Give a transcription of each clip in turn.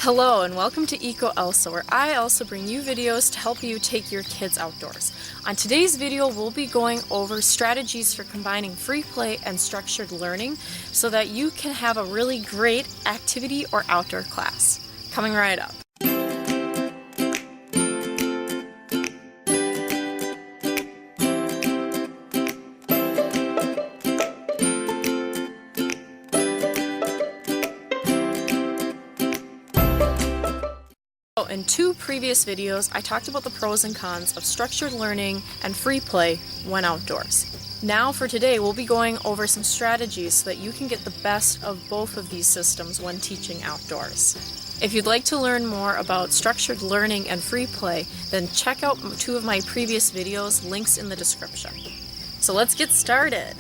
Hello and welcome to EcoElsa, where I also bring you videos to help you take your kids outdoors. On today's video, we'll be going over strategies for combining free play and structured learning so that you can have a really great activity or outdoor class. Coming right up. In two previous videos, I talked about the pros and cons of structured learning and free play when outdoors. Now for today, we'll be going over some strategies so that you can get the best of both of these systems when teaching outdoors. If you'd like to learn more about structured learning and free play, then check out two of my previous videos, links in the description. So let's get started.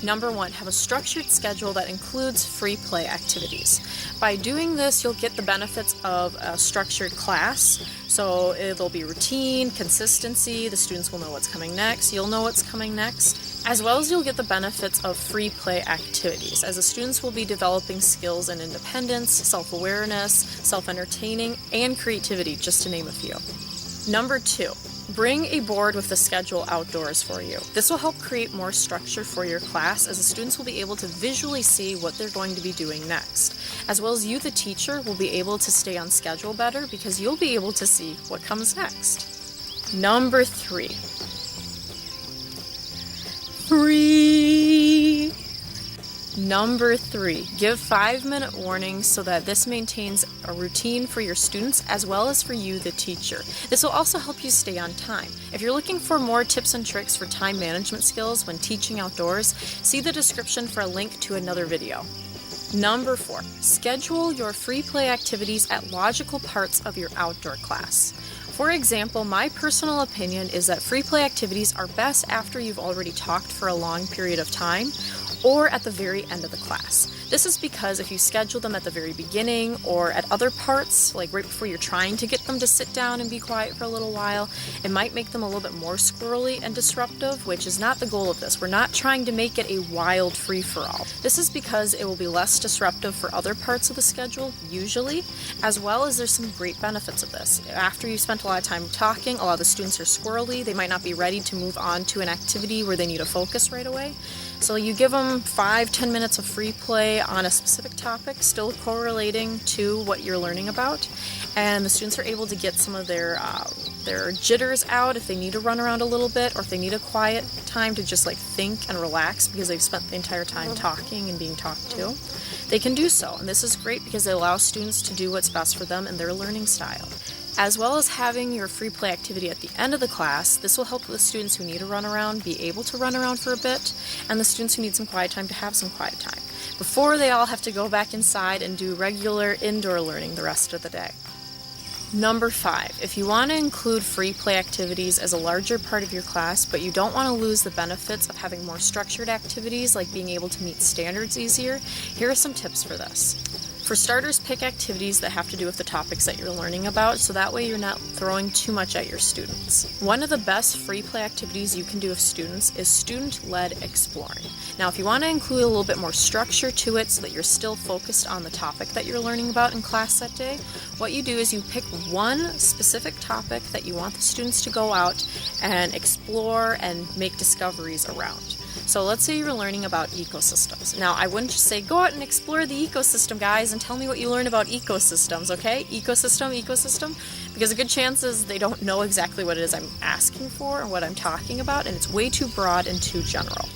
Number one, have a structured schedule that includes free play activities. By doing this, you'll get the benefits of a structured class. So there'll be routine, consistency, the students will know what's coming next, you'll know what's coming next, as well as you'll get the benefits of free play activities, as the students will be developing skills in independence, self-awareness, self-entertaining, and creativity, just to name a few. Number two, bring a board with the schedule outdoors for you. This will help create more structure for your class, as the students will be able to visually see what they're going to be doing next. As well as you, the teacher, will be able to stay on schedule better because you'll be able to see what comes next. Number three, free. Number three, give 5-minute warnings so that this maintains a routine for your students as well as for you, the teacher. This will also help you stay on time. If you're looking for more tips and tricks for time management skills when teaching outdoors, see the description for a link to another video. Number four, schedule your free play activities at logical parts of your outdoor class. For example, my personal opinion is that free play activities are best after you've already talked for a long period of time, or at the very end of the class. This is because if you schedule them at the very beginning or at other parts, like right before you're trying to get them to sit down and be quiet for a little while, it might make them a little bit more squirrely and disruptive, which is not the goal of this. We're not trying to make it a wild free-for-all. This is because it will be less disruptive for other parts of the schedule, usually, as well as there's some great benefits of this. After you've spent a lot of time talking, a lot of the students are squirrely, they might not be ready to move on to an activity where they need to focus right away. So you give them 5-10 minutes of free play on a specific topic, still correlating to what you're learning about, and the students are able to get some of their jitters out if they need to run around a little bit, or if they need a quiet time to just think and relax because they've spent the entire time talking and being talked to. They can do so, and this is great because it allows students to do what's best for them and their learning style. As well as having your free play activity at the end of the class, this will help the students who need to run around be able to run around for a bit, and the students who need some quiet time to have some quiet time, before they all have to go back inside and do regular indoor learning the rest of the day. Number five, if you want to include free play activities as a larger part of your class, but you don't want to lose the benefits of having more structured activities like being able to meet standards easier, here are some tips for this. For starters, pick activities that have to do with the topics that you're learning about, so that way you're not throwing too much at your students. One of the best free play activities you can do with students is student-led exploring. Now, if you want to include a little bit more structure to it so that you're still focused on the topic that you're learning about in class that day, what you do is you pick one specific topic that you want the students to go out and explore and make discoveries around. So let's say you're learning about ecosystems. Now, I wouldn't just say, go out and explore the ecosystem, guys, and tell me what you learn about ecosystems, okay? Ecosystem, because a good chance is they don't know exactly what it is I'm asking for or what I'm talking about, and it's way too broad and too general.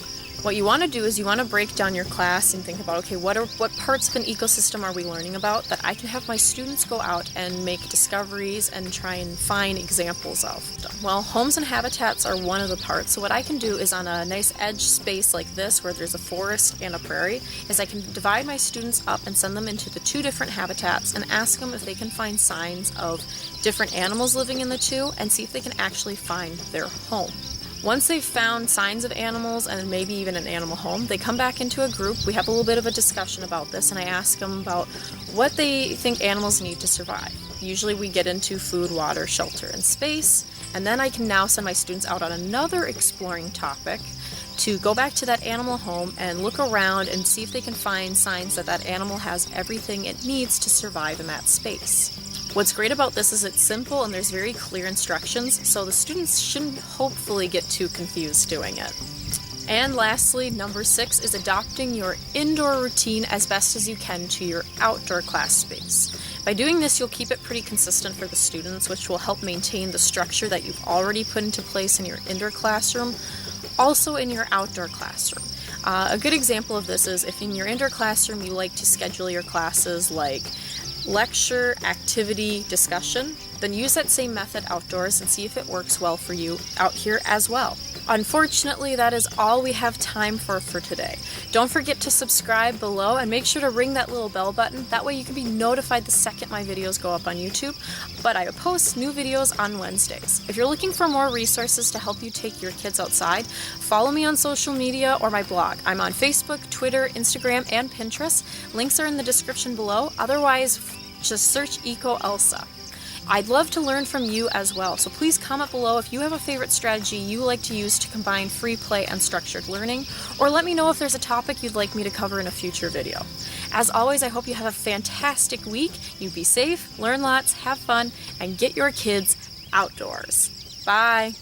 What you want to do is you want to break down your class and think about, okay, what parts of an ecosystem are we learning about that I can have my students go out and make discoveries and try and find examples of. Well, homes and habitats are one of the parts, so what I can do is on a nice edge space like this where there's a forest and a prairie, is I can divide my students up and send them into the two different habitats and ask them if they can find signs of different animals living in the two and see if they can actually find their home. Once they've found signs of animals and maybe even an animal home, they come back into a group. We have a little bit of a discussion about this, and I ask them about what they think animals need to survive. Usually we get into food, water, shelter, and space, and then I can now send my students out on another exploring topic to go back to that animal home and look around and see if they can find signs that that animal has everything it needs to survive in that space. What's great about this is it's simple and there's very clear instructions, so the students shouldn't hopefully get too confused doing it. And lastly, number 6 is adopting your indoor routine as best as you can to your outdoor class space. By doing this, you'll keep it pretty consistent for the students, which will help maintain the structure that you've already put into place in your indoor classroom, also in your outdoor classroom. A good example of this is if in your indoor classroom you like to schedule your classes like lecture, activity, discussion, then use that same method outdoors and see if it works well for you out here as well. Unfortunately, that is all we have time for today. Don't forget to subscribe below and make sure to ring that little bell button. That way you can be notified the second my videos go up on YouTube. But I post new videos on Wednesdays. If you're looking for more resources to help you take your kids outside, follow me on social media or my blog. I'm on Facebook, Twitter, Instagram, and Pinterest. Links are in the description below. Otherwise, just search EcoElsa. I'd love to learn from you as well, so please comment below if you have a favorite strategy you like to use to combine free play and structured learning, or let me know if there's a topic you'd like me to cover in a future video. As always, I hope you have a fantastic week. You be safe, learn lots, have fun, and get your kids outdoors. Bye!